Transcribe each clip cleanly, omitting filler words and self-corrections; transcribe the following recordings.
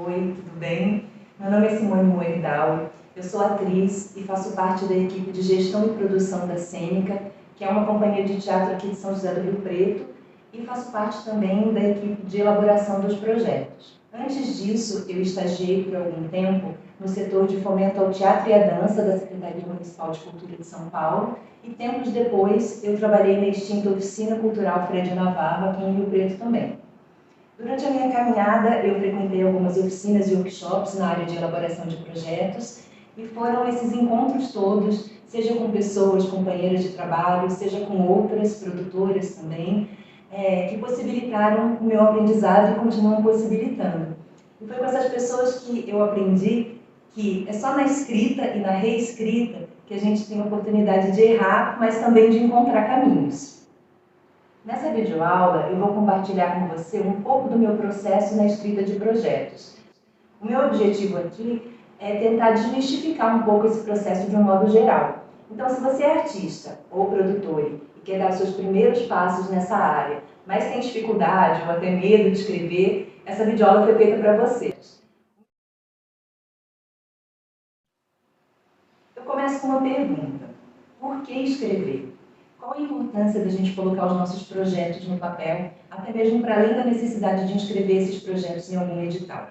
Oi, tudo bem? Meu nome é Simone Moeridal, eu sou atriz e faço parte da equipe de gestão e produção da Cênica, que é uma companhia de teatro aqui de São José do Rio Preto, e faço parte também da equipe de elaboração dos projetos. Antes disso, eu estagiei por algum tempo no setor de fomento ao teatro e à dança da Secretaria Municipal de Cultura de São Paulo, e tempos depois eu trabalhei na extinta Oficina Cultural Freire Navarro, aqui em Rio Preto também. Durante a minha caminhada, eu frequentei algumas oficinas e workshops na área de elaboração de projetos, e foram esses encontros todos, seja com pessoas, companheiras de trabalho, seja com outras produtoras também, que possibilitaram o meu aprendizado e continuam possibilitando. E foi com essas pessoas que eu aprendi que é só na escrita e na reescrita que a gente tem a oportunidade de errar, mas também de encontrar caminhos. Nessa videoaula, eu vou compartilhar com você um pouco do meu processo na escrita de projetos. O meu objetivo aqui é tentar desmistificar um pouco esse processo de um modo geral. Então, se você é artista ou produtor e quer dar seus primeiros passos nessa área, mas tem dificuldade ou até medo de escrever, essa videoaula foi feita para você. Eu começo com uma pergunta: por que escrever? Qual a importância da gente colocar os nossos projetos no papel, até mesmo para além da necessidade de inscrever esses projetos em algum edital?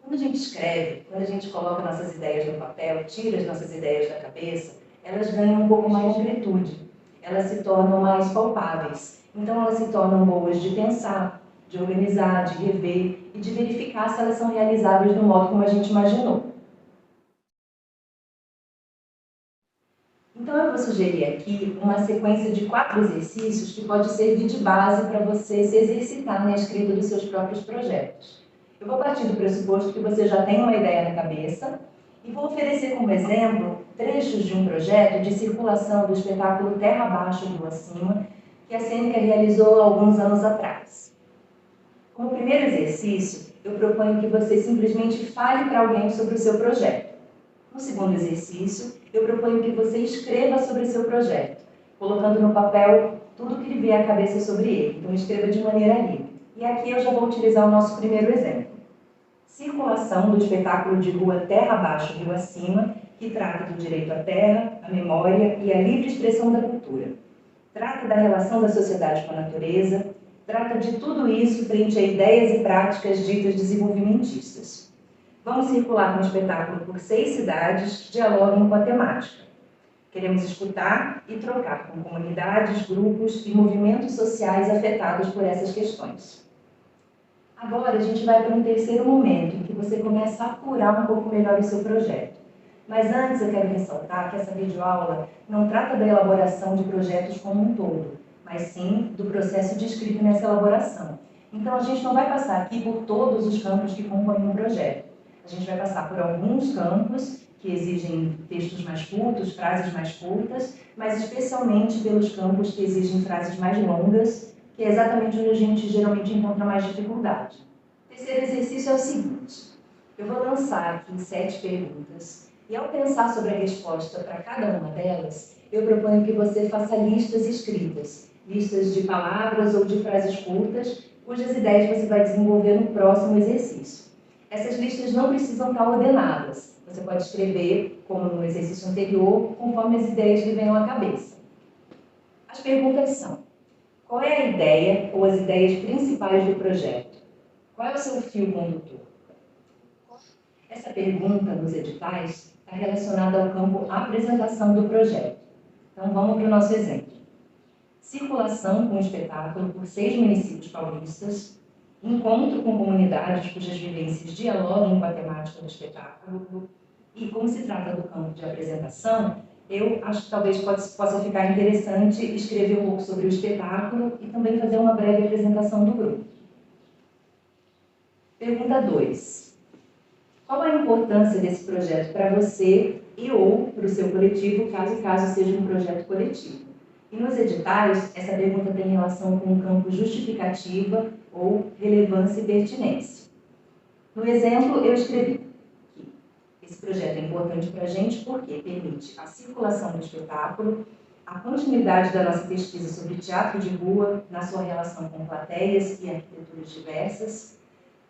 Quando a gente escreve, quando a gente coloca nossas ideias no papel, tira as nossas ideias da cabeça, elas ganham um pouco mais de concretude, elas se tornam mais palpáveis. Então elas se tornam boas de pensar, de organizar, de rever e de verificar se elas são realizáveis do modo como a gente imaginou. Então eu vou sugerir aqui uma sequência de 4 exercícios que pode servir de base para você se exercitar na escrita dos seus próprios projetos. Eu vou partir do pressuposto que você já tem uma ideia na cabeça e vou oferecer como exemplo trechos de um projeto de circulação do espetáculo Terra Abaixo, Rio Acima, que a Cênica realizou há alguns anos atrás. Como primeiro exercício, eu proponho que você simplesmente fale para alguém sobre o seu projeto. No segundo exercício, eu proponho que você escreva sobre seu projeto, colocando no papel tudo que lhe vier à cabeça sobre ele. Então, escreva de maneira livre. E aqui eu já vou utilizar o nosso primeiro exemplo. Circulação do espetáculo de rua Terra Abaixo, Rio Acima, que trata do direito à terra, à memória e à livre expressão da cultura. Trata da relação da sociedade com a natureza, trata de tudo isso frente a ideias e práticas ditas desenvolvimentistas. Vamos circular com o espetáculo por 6 cidades que dialogam com a temática. Queremos escutar e trocar com comunidades, grupos e movimentos sociais afetados por essas questões. Agora a gente vai para um terceiro momento, em que você começa a apurar um pouco melhor o seu projeto. Mas antes eu quero ressaltar que essa videoaula não trata da elaboração de projetos como um todo, mas sim do processo de escrita nessa elaboração. Então a gente não vai passar aqui por todos os campos que compõem um projeto. A gente vai passar por alguns campos que exigem textos mais curtos, frases mais curtas, mas especialmente pelos campos que exigem frases mais longas, que é exatamente onde a gente geralmente encontra mais dificuldade. O terceiro exercício é o seguinte: eu vou lançar aqui 7 perguntas, e ao pensar sobre a resposta para cada uma delas, eu proponho que você faça listas escritas, listas de palavras ou de frases curtas, cujas ideias você vai desenvolver no próximo exercício. Essas listas não precisam estar ordenadas. Você pode escrever, como no exercício anterior, conforme as ideias lhe venham à cabeça. As perguntas são: qual é a ideia ou as ideias principais do projeto? Qual é o seu fio condutor? Essa pergunta nos editais está relacionada ao campo apresentação do projeto. Então vamos para o nosso exemplo. Circulação com o espetáculo por 6 municípios paulistas, encontro com comunidades cujas vivências dialogam com a temática do espetáculo, e como se trata do campo de apresentação, eu acho que talvez possa ficar interessante escrever um pouco sobre o espetáculo e também fazer uma breve apresentação do grupo. Pergunta 2. Qual a importância desse projeto para você e ou para o seu coletivo, caso seja um projeto coletivo? E nos editais, essa pergunta tem relação com o campo justificativa ou relevância e pertinência. No exemplo, eu escrevi que esse projeto é importante para a gente porque permite a circulação do espetáculo, a continuidade da nossa pesquisa sobre teatro de rua na sua relação com plateias e arquiteturas diversas,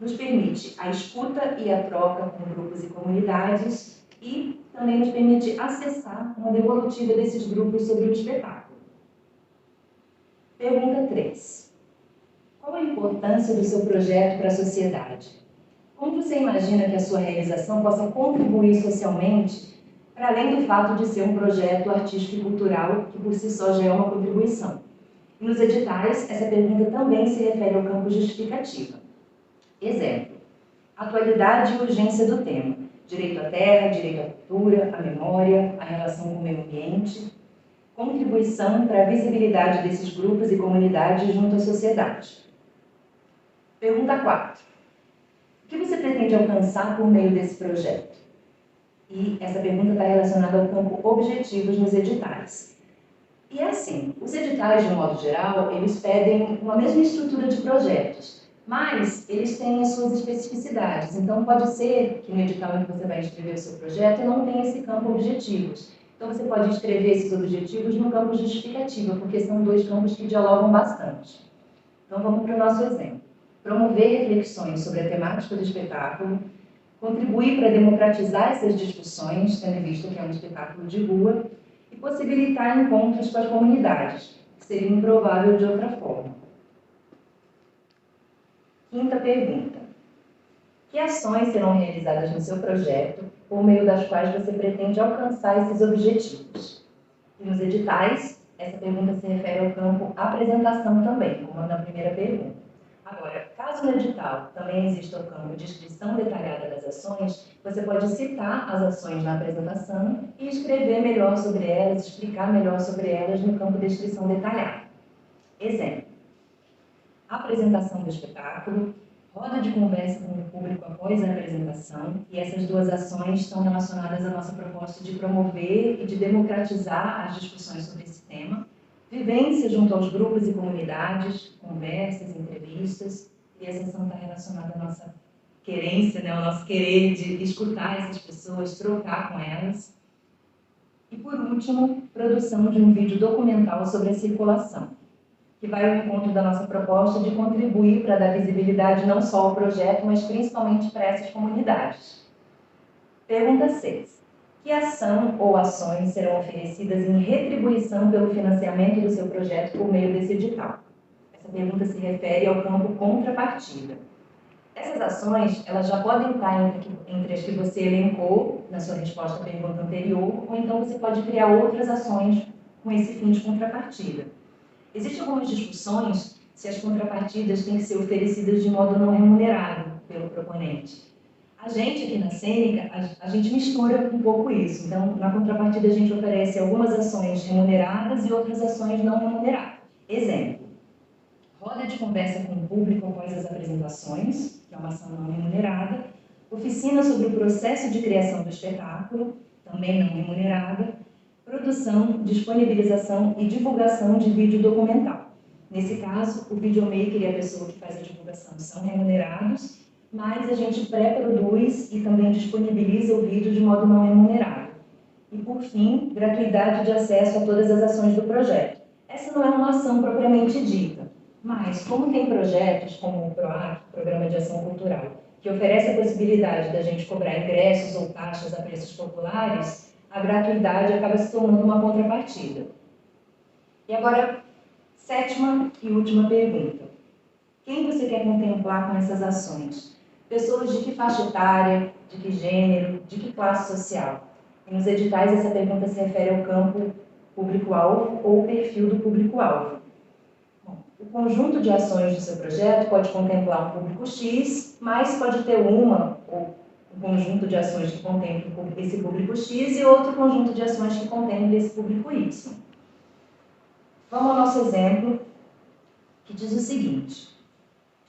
nos permite a escuta e a troca com grupos e comunidades e também nos permite acessar uma devolutiva desses grupos sobre o espetáculo. Pergunta 3. Qual a importância do seu projeto para a sociedade? Como você imagina que a sua realização possa contribuir socialmente, para além do fato de ser um projeto artístico e cultural, que por si só já é uma contribuição? Nos editais, essa pergunta também se refere ao campo justificativa. Exemplo: atualidade e urgência do tema. Direito à terra, direito à cultura, à memória, à relação com o meio ambiente. Contribuição para a visibilidade desses grupos e comunidades junto à sociedade. Pergunta 4. O que você pretende alcançar por meio desse projeto? E essa pergunta está relacionada ao campo objetivos nos editais. E é assim, os editais, de um modo geral, eles pedem uma mesma estrutura de projetos, mas eles têm as suas especificidades. Então, pode ser que no edital em que você vai escrever o seu projeto não tenha esse campo objetivos. Então, você pode escrever esses objetivos no campo justificativa, porque são dois campos que dialogam bastante. Então, vamos para o nosso exemplo. Promover reflexões sobre a temática do espetáculo, contribuir para democratizar essas discussões, tendo visto que é um espetáculo de rua, e possibilitar encontros com as comunidades, que seria improvável de outra forma. Quinta pergunta. Que ações serão realizadas no seu projeto, por meio das quais você pretende alcançar esses objetivos? E nos editais, essa pergunta se refere ao campo apresentação também, como na primeira pergunta. Agora, caso no edital também exista o campo descrição detalhada das ações, você pode citar as ações na apresentação e escrever melhor sobre elas, explicar melhor sobre elas no campo descrição detalhada. Exemplo: apresentação do espetáculo, roda de conversa com o público após a apresentação, e essas duas ações estão relacionadas à nossa proposta de promover e de democratizar as discussões sobre esse tema, vivência junto aos grupos e comunidades, conversas, entrevistas, e essa ação está relacionada à nossa querência, ao nosso querer de escutar essas pessoas, trocar com elas. E, por último, produção de um vídeo documental sobre a circulação, que vai ao encontro da nossa proposta de contribuir para dar visibilidade não só ao projeto, mas principalmente para essas comunidades. Pergunta 6. Que ação ou ações serão oferecidas em retribuição pelo financiamento do seu projeto por meio desse edital? Essa pergunta se refere ao campo contrapartida. Essas ações, elas já podem estar entre as que você elencou na sua resposta à pergunta anterior, ou então você pode criar outras ações com esse fim de contrapartida. Existem algumas discussões se as contrapartidas têm que ser oferecidas de modo não remunerado pelo proponente. A gente aqui na Cênica, a gente mistura um pouco isso. Então, na contrapartida, a gente oferece algumas ações remuneradas e outras ações não remuneradas. Exemplo: roda de conversa com o público após as apresentações, que é uma ação não remunerada, oficina sobre o processo de criação do espetáculo, também não remunerada, produção, disponibilização e divulgação de vídeo documental. Nesse caso, o videomaker e a pessoa que faz a divulgação são remunerados, mas a gente pré-produz e também disponibiliza o vídeo de modo não remunerado. E, por fim, gratuidade de acesso a todas as ações do projeto. Essa não é uma ação propriamente dita, mas como tem projetos como o PROAC, Programa de Ação Cultural, que oferece a possibilidade da gente cobrar ingressos ou taxas a preços populares, a gratuidade acaba se tornando uma contrapartida. E agora, sétima e última pergunta. Quem você quer contemplar com essas ações? Pessoas de que faixa etária, de que gênero, de que classe social? E nos editais essa pergunta se refere ao campo público-alvo ou perfil do público-alvo. O conjunto de ações do seu projeto pode contemplar um público X, mas pode ter uma ou um conjunto de ações que contemple esse público X e outro conjunto de ações que contemple esse público Y. Vamos ao nosso exemplo, que diz o seguinte,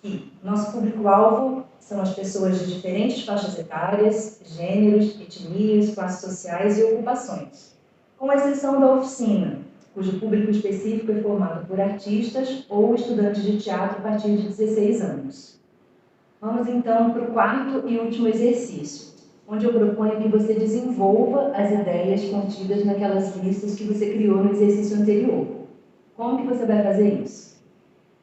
que nosso público-alvo são as pessoas de diferentes faixas etárias, gêneros, etnias, classes sociais e ocupações, com exceção da oficina, cujo público específico é formado por artistas ou estudantes de teatro a partir de 16 anos. Vamos então para o quarto e último exercício, onde eu proponho que você desenvolva as ideias contidas naquelas listas que você criou no exercício anterior. Como que você vai fazer isso?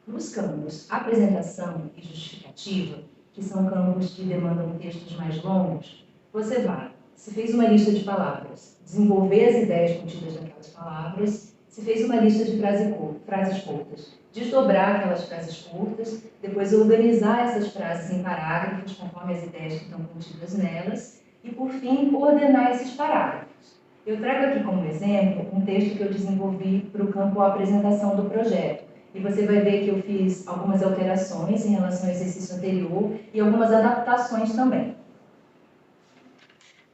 Nos campos apresentação e justificativa, que são campos que demandam textos mais longos, você vai, se fez uma lista de palavras, desenvolver as ideias contidas naquelas palavras, se fez uma lista de frases curtas, desdobrar aquelas frases curtas, depois organizar essas frases em parágrafos conforme as ideias que estão contidas nelas e, por fim, ordenar esses parágrafos. Eu trago aqui como exemplo um texto que eu desenvolvi para o campo apresentação do projeto. E você vai ver que eu fiz algumas alterações em relação ao exercício anterior e algumas adaptações também.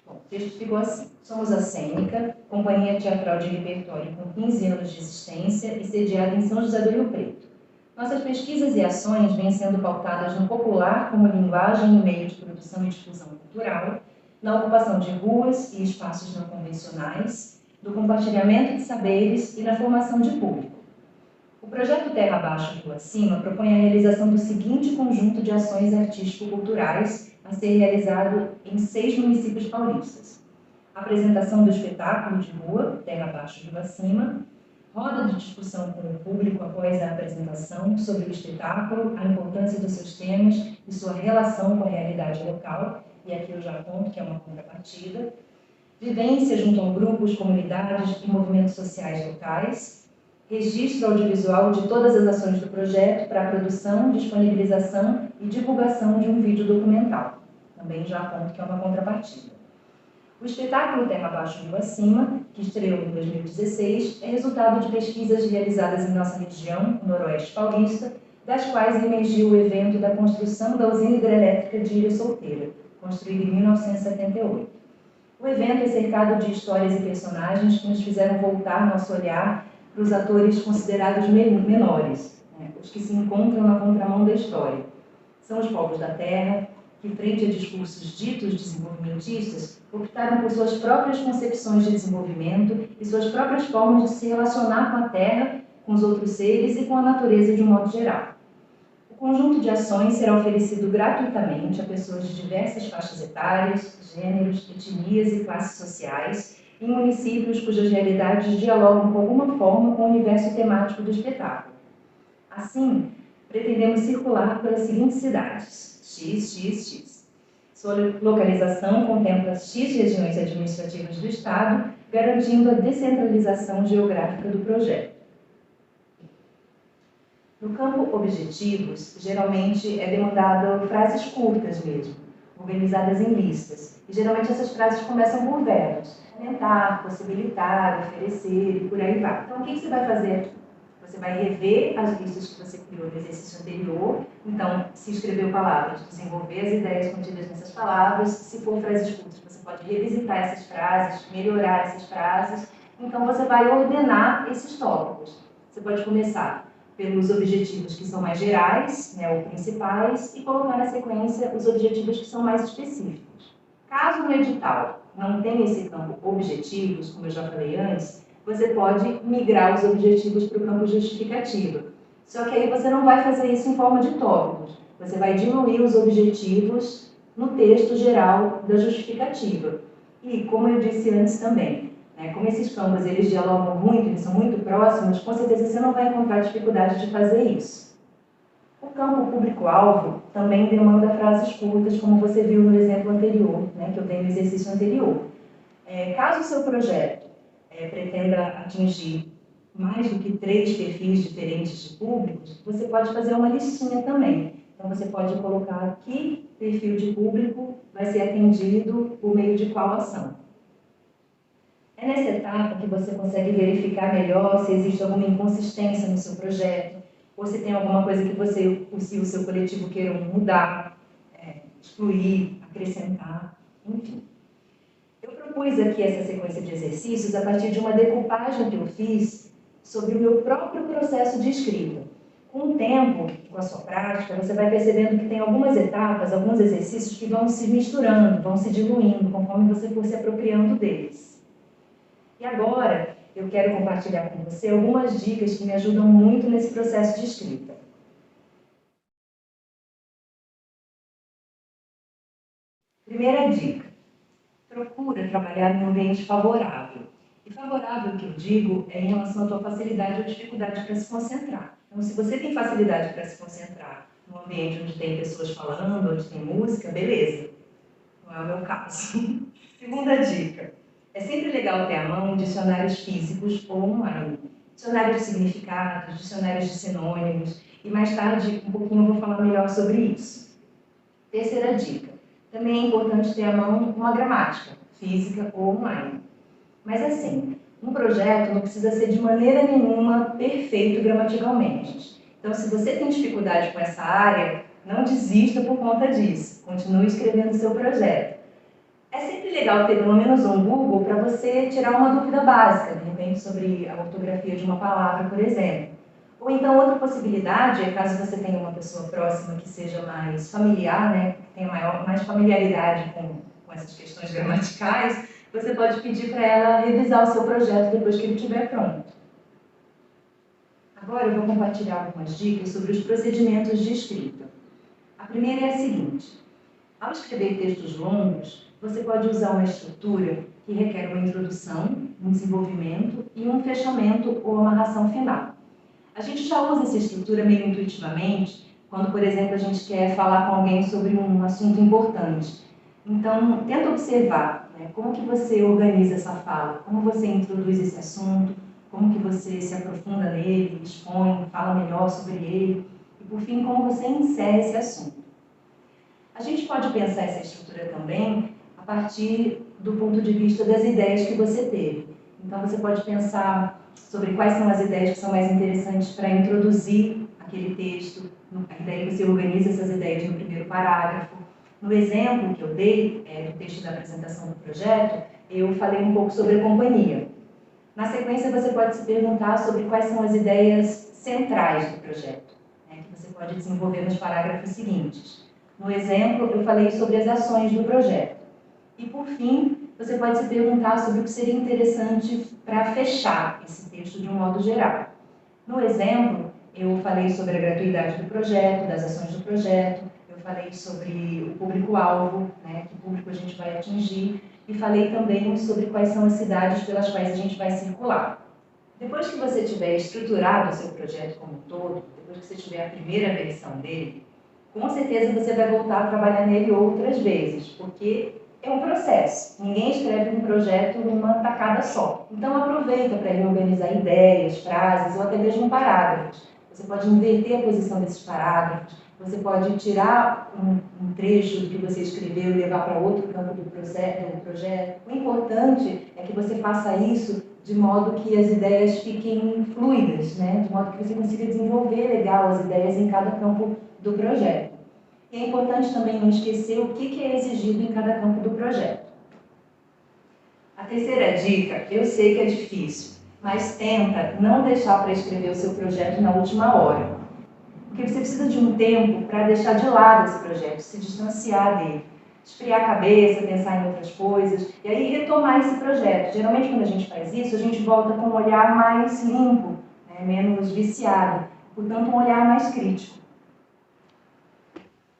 Bom, o texto ficou assim. Somos a Cênica, companhia teatral de repertório com 15 anos de existência e sediada em São José do Rio Preto. Nossas pesquisas e ações vêm sendo pautadas no popular como linguagem e meio de produção e difusão cultural, na ocupação de ruas e espaços não convencionais, do compartilhamento de saberes e na formação de público. O projeto Terra Abaixo Rio Acima propõe a realização do seguinte conjunto de ações artístico-culturais a ser realizado em 6 municípios paulistas. Apresentação do espetáculo de rua, Terra Abaixo Rio Acima, roda de discussão com o público após a apresentação sobre o espetáculo, a importância dos seus temas e sua relação com a realidade local, e aqui eu já aponto que é uma contrapartida, vivência junto a grupos, comunidades e movimentos sociais locais, registro audiovisual de todas as ações do projeto para a produção, disponibilização e divulgação de um vídeo documental. Também já aponto que é uma contrapartida. O espetáculo Terra Abaixo Rio Acima, que estreou em 2016, é resultado de pesquisas realizadas em nossa região, no Noroeste Paulista, das quais emergiu o evento da construção da usina hidrelétrica de Ilha Solteira, construída em 1978. O evento é cercado de histórias e personagens que nos fizeram voltar nosso olhar para os atores considerados menores, os que se encontram na contramão da história. São os povos da terra, que, frente a discursos ditos desenvolvimentistas, optaram por suas próprias concepções de desenvolvimento e suas próprias formas de se relacionar com a terra, com os outros seres e com a natureza de um modo geral. O conjunto de ações será oferecido gratuitamente a pessoas de diversas faixas etárias, gêneros, etnias e classes sociais, em municípios cujas realidades dialogam de alguma forma com o universo temático do espetáculo. Assim, pretendemos circular pelas seguintes cidades: XXX. Sua localização contempla X regiões administrativas do Estado, garantindo a descentralização geográfica do projeto. No campo objetivos, geralmente é demandado frases curtas mesmo, organizadas em listas. E geralmente essas frases começam por verbos: aumentar, possibilitar, oferecer e por aí vai. Então, o que você vai fazer aqui? Você vai rever as listas que você criou no exercício anterior. Então, se escreveu palavras, desenvolver as ideias contidas nessas palavras. Se for frases curtas, você pode revisitar essas frases, melhorar essas frases. Então, você vai ordenar esses tópicos. Você pode começar pelos objetivos que são mais gerais, ou principais, e colocar na sequência os objetivos que são mais específicos. Caso no edital não tenha esse campo objetivos, como eu já falei antes, você pode migrar os objetivos para o campo justificativa. Só que aí você não vai fazer isso em forma de tópicos. Você vai diluir os objetivos no texto geral da justificativa. E, como eu disse antes também, como esses campos eles dialogam muito, eles são muito próximos, com certeza você não vai encontrar dificuldade de fazer isso. O campo público-alvo também demanda frases curtas, como você viu no exemplo anterior, que eu dei no exercício anterior. Caso o seu projeto pretenda atingir mais do que 3 perfis diferentes de públicos, você pode fazer uma listinha também. Então, você pode colocar que perfil de público vai ser atendido por meio de qual ação. É nessa etapa que você consegue verificar melhor se existe alguma inconsistência no seu projeto, ou se tem alguma coisa que você e o seu coletivo queiram mudar, excluir, acrescentar, enfim. Eu propus aqui essa sequência de exercícios a partir de uma decupagem que eu fiz sobre o meu próprio processo de escrita. Com o tempo, com a sua prática, você vai percebendo que tem algumas etapas, alguns exercícios que vão se misturando, vão se diluindo, conforme você for se apropriando deles. E agora, eu quero compartilhar com você algumas dicas que me ajudam muito nesse processo de escrita. Primeira dica: procura trabalhar em um ambiente favorável. E favorável, que eu digo, é em relação à tua facilidade ou dificuldade para se concentrar. Então, se você tem facilidade para se concentrar num ambiente onde tem pessoas falando, onde tem música, beleza. Não é o meu caso. Segunda dica. É sempre legal ter à mão dicionários físicos ou online. Dicionário de significados, dicionários de sinônimos. E mais tarde, um pouquinho, eu vou falar melhor sobre isso. Terceira dica. Também é importante ter à mão uma gramática, física ou online. Mas assim, um projeto não precisa ser de maneira nenhuma perfeito gramaticalmente. Então, se você tem dificuldade com essa área, não desista por conta disso. Continue escrevendo seu projeto. É sempre legal ter pelo menos um Google para você tirar uma dúvida básica, de repente sobre a ortografia de uma palavra, por exemplo. Ou então outra possibilidade é, caso você tenha uma pessoa próxima que seja mais familiar, né, que tenha mais familiaridade com essas questões gramaticais, você pode pedir para ela revisar o seu projeto depois que ele estiver pronto. Agora eu vou compartilhar algumas dicas sobre os procedimentos de escrita. A primeira é a seguinte: ao escrever textos longos, você pode usar uma estrutura que requer uma introdução, um desenvolvimento e um fechamento ou amarração final. A gente já usa essa estrutura meio intuitivamente quando, por exemplo, a gente quer falar com alguém sobre um assunto importante. Então, tenta observar, né, como que você organiza essa fala, como você introduz esse assunto, como que você se aprofunda nele, expõe, fala melhor sobre ele e, por fim, como você encerra esse assunto. A gente pode pensar essa estrutura também a partir do ponto de vista das ideias que você teve. Então, você pode pensar sobre quais são as ideias que são mais interessantes para introduzir aquele texto, e daí você organiza essas ideias no primeiro parágrafo. No exemplo que eu dei, do texto da apresentação do projeto, eu falei um pouco sobre a companhia. Na sequência, você pode se perguntar sobre quais são as ideias centrais do projeto, né, que você pode desenvolver nos parágrafos seguintes. No exemplo, eu falei sobre as ações do projeto. E, por fim, você pode se perguntar sobre o que seria interessante para fechar esse texto de um modo geral. No exemplo, eu falei sobre a gratuidade do projeto, das ações do projeto, eu falei sobre o público-alvo, né, que público a gente vai atingir, e falei também sobre quais são as cidades pelas quais a gente vai circular. Depois que você tiver estruturado o seu projeto como um todo, depois que você tiver a primeira versão dele, com certeza você vai voltar a trabalhar nele outras vezes, porque é um processo. Ninguém escreve um projeto numa tacada só. Então aproveita para reorganizar ideias, frases ou até mesmo parágrafos. Você pode inverter a posição desses parágrafos, você pode tirar um trecho do que você escreveu e levar para outro campo do projeto. O importante é que você faça isso de modo que as ideias fiquem fluidas, né? De modo que você consiga desenvolver legal as ideias em cada campo do projeto. E é importante também não esquecer o que é exigido em cada campo do projeto. A terceira dica, eu sei que é difícil, mas tenta não deixar para escrever o seu projeto na última hora. Porque você precisa de um tempo para deixar de lado esse projeto, se distanciar dele, esfriar a cabeça, pensar em outras coisas, e aí retomar esse projeto. Geralmente, quando a gente faz isso, a gente volta com um olhar mais limpo, né, menos viciado, portanto, um olhar mais crítico.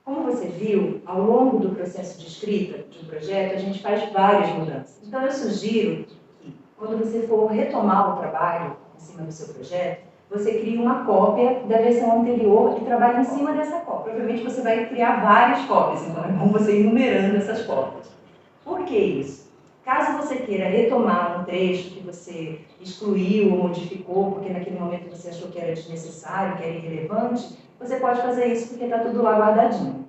Como você viu, ao longo do processo de escrita de um projeto, a gente faz várias mudanças. Então, eu sugiro que, quando você for retomar o trabalho em cima do seu projeto, você crie uma cópia da versão anterior e trabalhe em cima dessa cópia. Provavelmente você vai criar várias cópias, então é bom você ir numerando essas cópias. Por que isso? Caso você queira retomar um trecho que você excluiu ou modificou, porque naquele momento você achou que era desnecessário, que era irrelevante, você pode fazer isso porque está tudo lá guardadinho.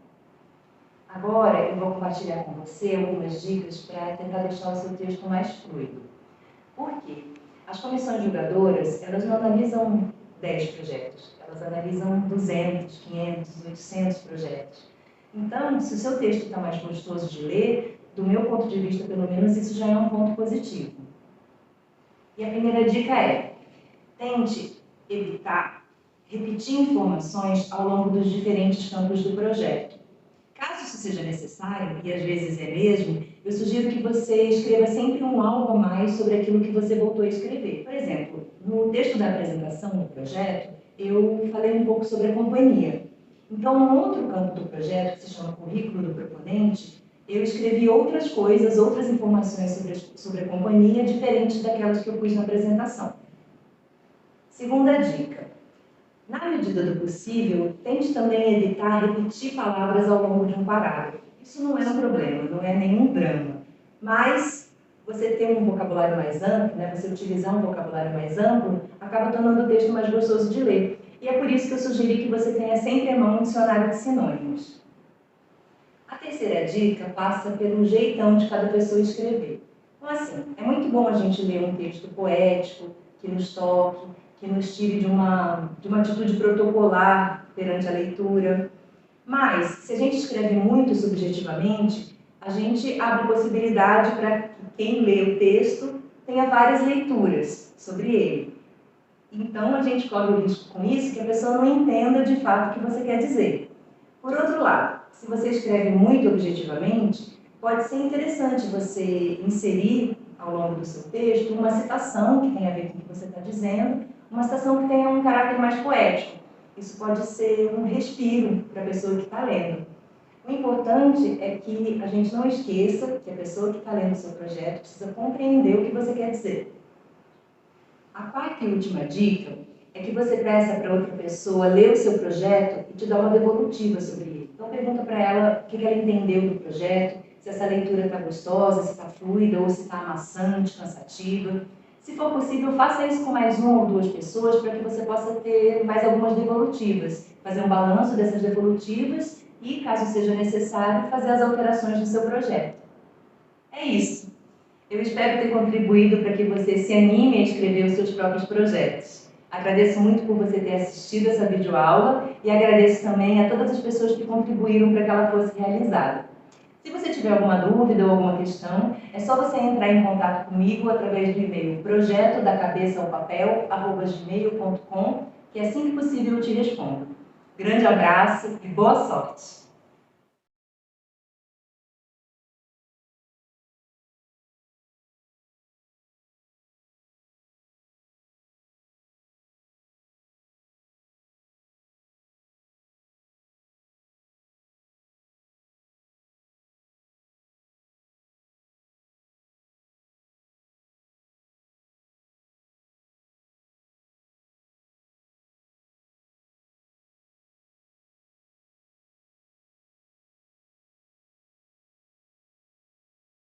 Agora eu vou compartilhar com você algumas dicas para tentar deixar o seu texto mais fluido. Por quê? As comissões julgadoras, elas não analisam 10 projetos, elas analisam 200, 500, 800 projetos. Então, se o seu texto está mais gostoso de ler, do meu ponto de vista, pelo menos, isso já é um ponto positivo. E a primeira dica é: tente evitar repetir informações ao longo dos diferentes campos do projeto. Caso isso seja necessário, e às vezes é mesmo, eu sugiro que você escreva sempre um algo a mais sobre aquilo que você voltou a escrever. Por exemplo, no texto da apresentação do projeto, eu falei um pouco sobre a companhia. Então, no outro campo do projeto, que se chama Currículo do Proponente, eu escrevi outras coisas, outras informações sobre a companhia, diferentes daquelas que eu pus na apresentação. Segunda dica: Na medida do possível, tente também evitar repetir palavras ao longo de um parágrafo. Isso não é um problema, não é nenhum drama, mas você ter um vocabulário mais amplo, né, você utilizar um vocabulário mais amplo, acaba tornando o texto mais gostoso de ler. E é por isso que eu sugeri que você tenha sempre à mão um dicionário de sinônimos. A terceira dica passa pelo jeitão de cada pessoa escrever. Então, assim, é muito bom a gente ler um texto poético, que nos toque, que nos tire de uma atitude protocolar perante a leitura. Mas, se a gente escreve muito subjetivamente, a gente abre possibilidade para que quem lê o texto tenha várias leituras sobre ele. Então, a gente corre o risco com isso que a pessoa não entenda de fato o que você quer dizer. Por outro lado, se você escreve muito objetivamente, pode ser interessante você inserir ao longo do seu texto uma citação que tenha a ver com o que você está dizendo, uma citação que tenha um caráter mais poético. Isso pode ser um respiro para a pessoa que está lendo. O importante é que a gente não esqueça que a pessoa que está lendo o seu projeto precisa compreender o que você quer dizer. A quarta e última dica é que você peça para outra pessoa ler o seu projeto e te dar uma devolutiva sobre ele. Então pergunta para ela o que ela entendeu do projeto, se essa leitura está gostosa, se está fluida ou se está amassante, cansativa. Se for possível, faça isso com mais uma ou duas pessoas para que você possa ter mais algumas devolutivas. Fazer um balanço dessas devolutivas e, caso seja necessário, fazer as alterações do seu projeto. É isso. Eu espero ter contribuído para que você se anime a escrever os seus próprios projetos. Agradeço muito por você ter assistido essa videoaula e agradeço também a todas as pessoas que contribuíram para que ela fosse realizada. Se você tiver alguma dúvida ou alguma questão, é só você entrar em contato comigo através do e-mail projetodacabeçaaopapel@gmail.com, que assim que possível eu te respondo. Grande abraço e boa sorte!